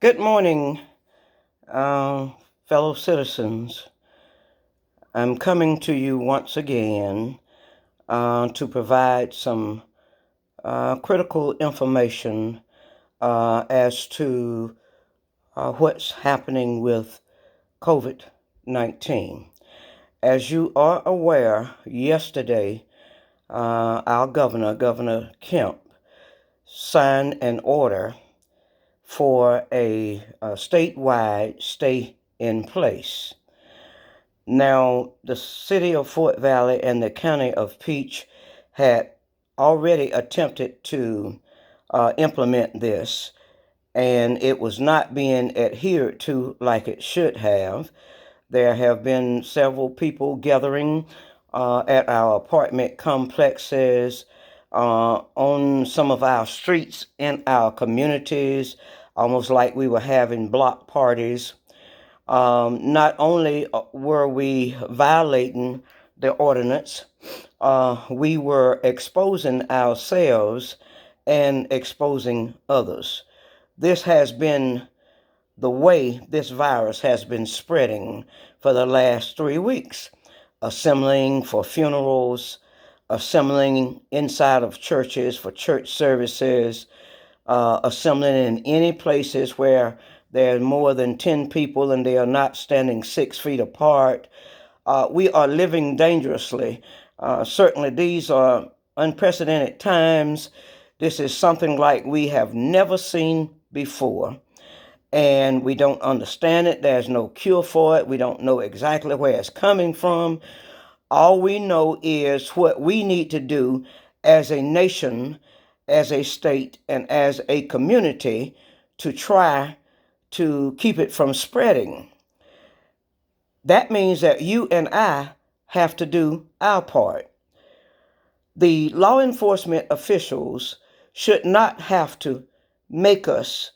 Good morning, uh, fellow citizens. I'm coming to you once again to provide some critical information as to what's happening with COVID 19. As you are aware, yesterday, our governor, Governor Kemp, signed an order for a statewide stay in place. Now, the city of Fort Valley and the county of Peach had already attempted to implement this, and it was not being adhered to like it should have. There have been several people gathering at our apartment complexes, on some of our streets in our communities, almost like we were having block parties. Not only were we violating the ordinance, we were exposing ourselves and exposing others. This has been the way this virus has been spreading for the last 3 weeks, assembling for funerals, assembling inside of churches for church services, assembling in any places where there are more than 10 people and they are not standing 6 feet apart. We are living dangerously. Certainly, these are unprecedented times. This is something like we have never seen before, and we don't understand it. There's no cure for it. We don't know exactly where it's coming from. All we know is what we need to do as a nation, as a state, and as a community to try to keep it from spreading. That means that you and I have to do our part. The law enforcement officials should not have to make us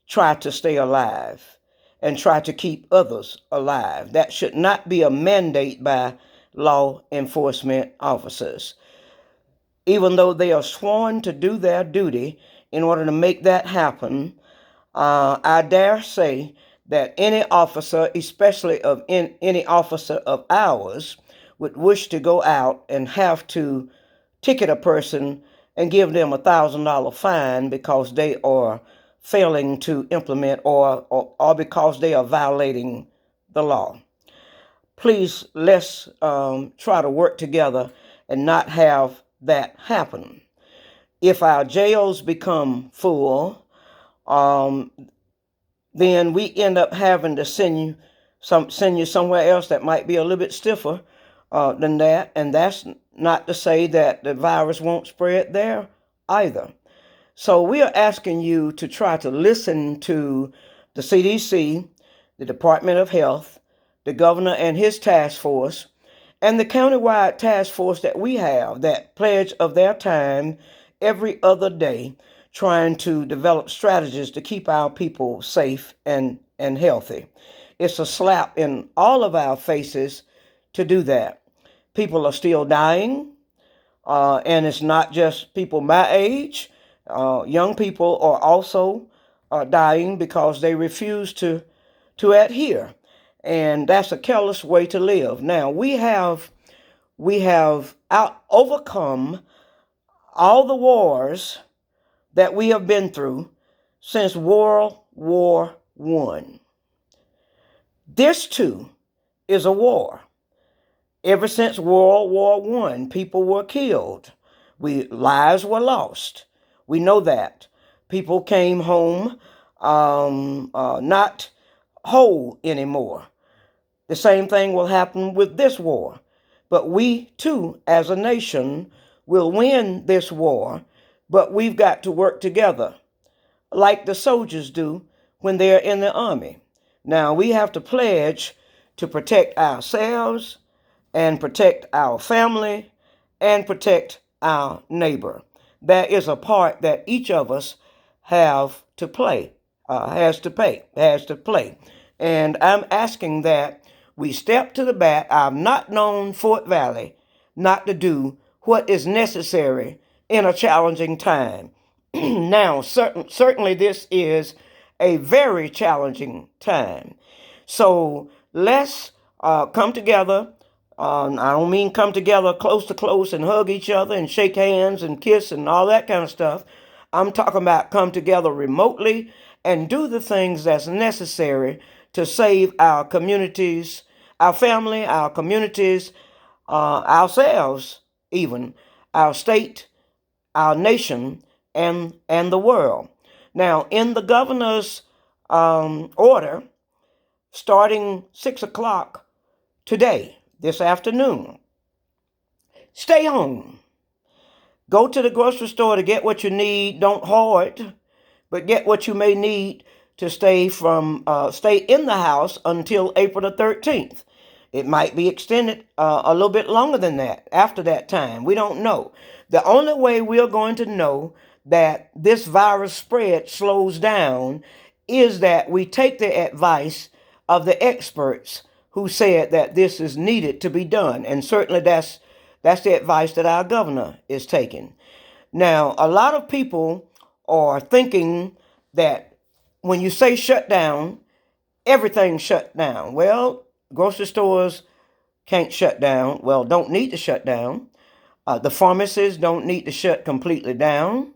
try to stay alive and try to keep others alive. That should not be a mandate by law enforcement officers. Even though they are sworn to do their duty in order to make that happen, I dare say that any officer, especially any officer of ours, would wish to go out and have to ticket a person and give them $1,000 fine because they are failing to implement or because they are violating the law. Please, let's try to work together and not have that happen. If our jails become full, um, then we end up having to send you somewhere else that might be a little bit stiffer than that, and that's not to say that the virus won't spread there either. So we are asking you to try to listen to the CDC, the Department of Health, the governor and his task force, and the countywide task force that we have that pledge of their time every other day trying to develop strategies to keep our people safe and healthy. It's a slap in all of our faces to do that. People are still dying, and it's not just people my age. Young people are also dying because they refuse to adhere, and that's a careless way to live. Now we have overcome all the wars that we have been through since World War I. This too is a war. Ever since World War I, people were killed. Lives were lost. We know that. People came home not whole anymore. The same thing will happen with this war. But we too, as a nation, will win this war, but we've got to work together like the soldiers do when they're in the army. Now, we have to pledge to protect ourselves and protect our family and protect our neighbor. There is a part that each of us have to play, has to play. And I'm asking that we step to the bat. I've not known Fort Valley not to do what is necessary in a challenging time. Now, certainly this is a very challenging time. So let's come together. I don't mean come together close to close and hug each other and shake hands and kiss and all that kind of stuff. I'm talking about come together remotely and do the things that's necessary to save our communities, our family, our communities, ourselves, even our state, our nation, and the world. Now, in the governor's order, starting 6 o'clock today, this afternoon, stay home. Go to the grocery store to get what you need. Don't hoard, but get what you may need to stay in the house until April the 13th. It might be extended a little bit longer than that after that time. We don't know. The only way we're going to know that this virus spread slows down is that we take the advice of the experts who said that this is needed to be done. And certainly that's the advice that our governor is taking. Now, a lot of people are thinking that when you say shut down, everything shut down. Well, grocery stores can't shut down. Well, don't need to shut down. The pharmacies don't need to shut completely down.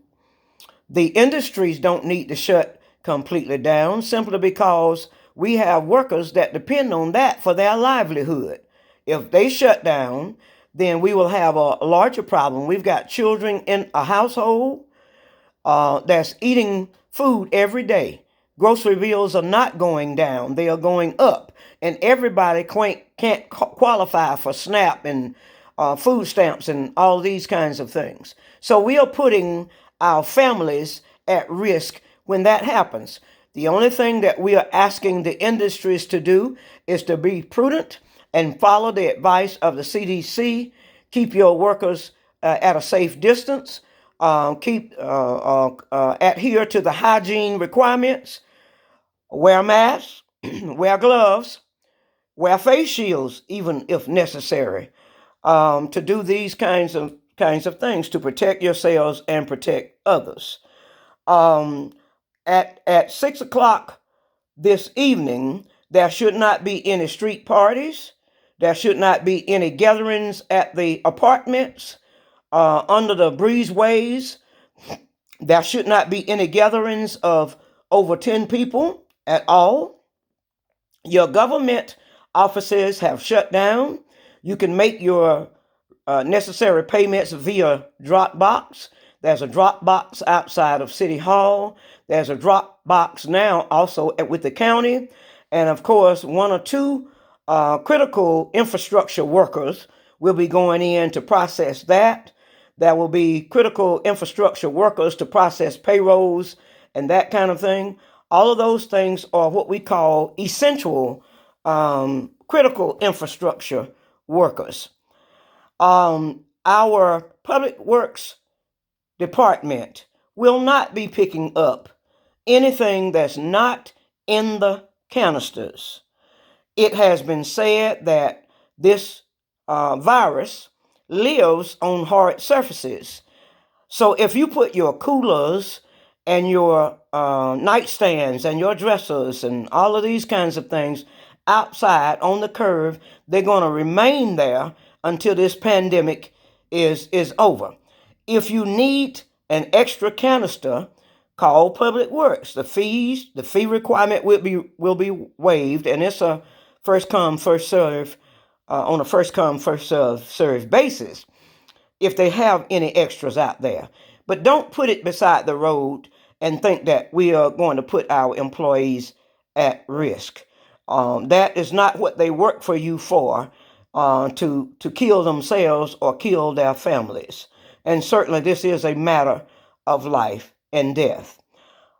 The industries don't need to shut completely down simply because we have workers that depend on that for their livelihood. If they shut down, then we will have a larger problem. We've got children in a household that's eating food every day. Grocery bills are not going down, they are going up. And everybody can't qualify for SNAP and food stamps and all these kinds of things. So we are putting our families at risk when that happens. The only thing that we are asking the industries to do is to be prudent and follow the advice of the CDC. Keep your workers at a safe distance. Adhere to the hygiene requirements. Wear masks, wear gloves, wear face shields, even if necessary, to do these kinds of things to protect yourselves and protect others. Um, at 6 o'clock this evening, there should not be any street parties. There should not be any gatherings at the apartments, under the breezeways. There should not be any gatherings of over 10 people at all. Your government offices have shut down. You can make your necessary payments via Dropbox. There's a Dropbox outside of City Hall. There's a Dropbox now also with the county. And of course, one or two critical infrastructure workers will be going in to process that. There will be critical infrastructure workers to process payrolls and that kind of thing. All of those things are what we call essential critical infrastructure workers. Our public works department will not be picking up anything that's not in the canisters. It has been said that this virus lives on hard surfaces. So if you put your coolers and your nightstands and your dressers and all of these kinds of things outside on the curb, they're going to remain there until this pandemic is over. If you need an extra canister, call Public Works. The fee requirement will be waived, and it's a first come first serve on a first come first serve basis if they have any extras out there. But don't put it beside the road and think that we are going to put our employees at risk. That is not what they work for you for, to kill themselves or kill their families. And certainly this is a matter of life and death.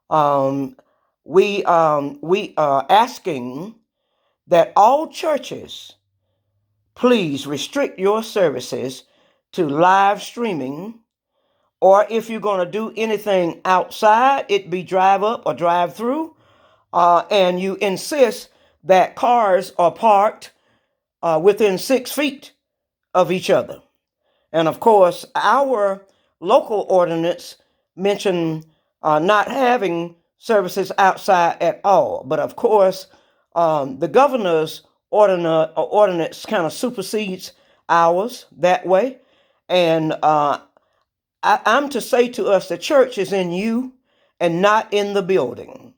Um, we are asking that all churches please restrict your services to live streaming, or if you're going to do anything outside, it be drive up or drive through, and you insist that cars are parked within 6 feet of each other. And of course, our local ordinance mentioned not having services outside at all. But of course, the governor's ordinance kind of supersedes ours that way. And I'm to say to us, the church is in you and not in the building.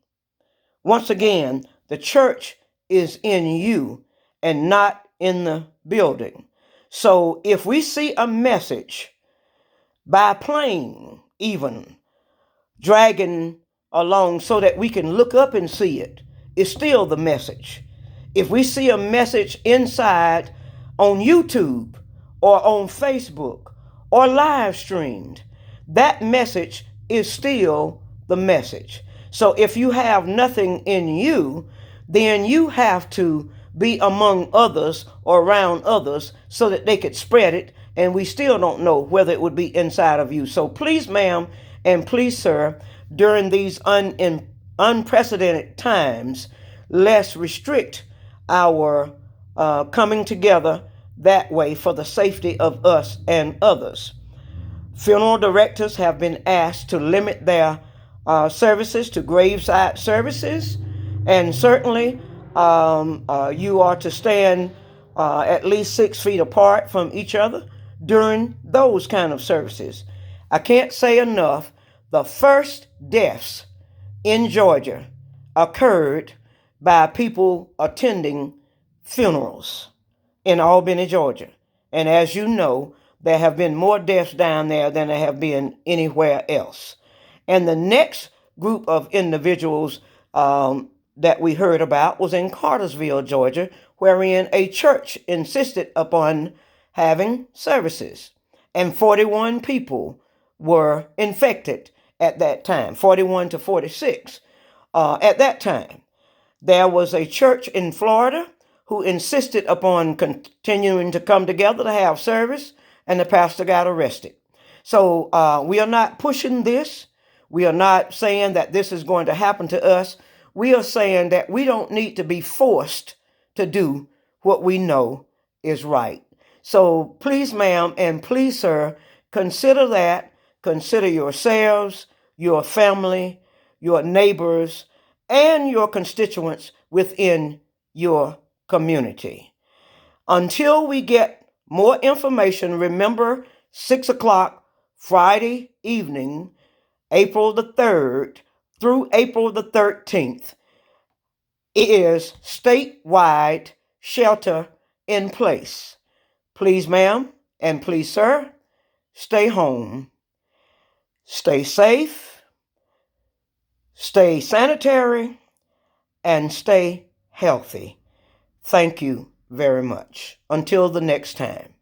Once again, the church is in you and not in the building. So if we see a message by plane, even dragging along so that we can look up and see it, it's still the message. If we see a message inside on YouTube or on Facebook or live streamed, that message is still the message. So if you have nothing in you, then you have to be among others or around others so that they could spread it, and we still don't know whether it would be inside of you. So please, ma'am, and please, sir, during these unprecedented times, let's restrict our coming together that way for the safety of us and others. Funeral directors have been asked to limit their services to graveside services, and certainly you are to stand at least 6 feet apart from each other during those kind of services. I can't say enough, the first deaths in Georgia occurred by people attending funerals in Albany, Georgia. And as you know, there have been more deaths down there than there have been anywhere else. And the next group of individuals that we heard about was in Cartersville, Georgia, wherein a church insisted upon having services. And 41 people were infected at that time, 41 to 46 at that time. There was a church in Florida who insisted upon continuing to come together to have service, and the pastor got arrested. So we are not pushing this. We are not saying that this is going to happen to us. We are saying that we don't need to be forced to do what we know is right. So please, ma'am, and please, sir, consider that. Consider yourselves, your family, your neighbors, and your constituents within your community. Until we get more information, remember 6 o'clock Friday evening, April the 3rd through April the 13th, is statewide shelter in place. Please, ma'am, and please, sir, stay home. Stay safe, stay sanitary, and stay healthy. Thank you very much. Until the next time.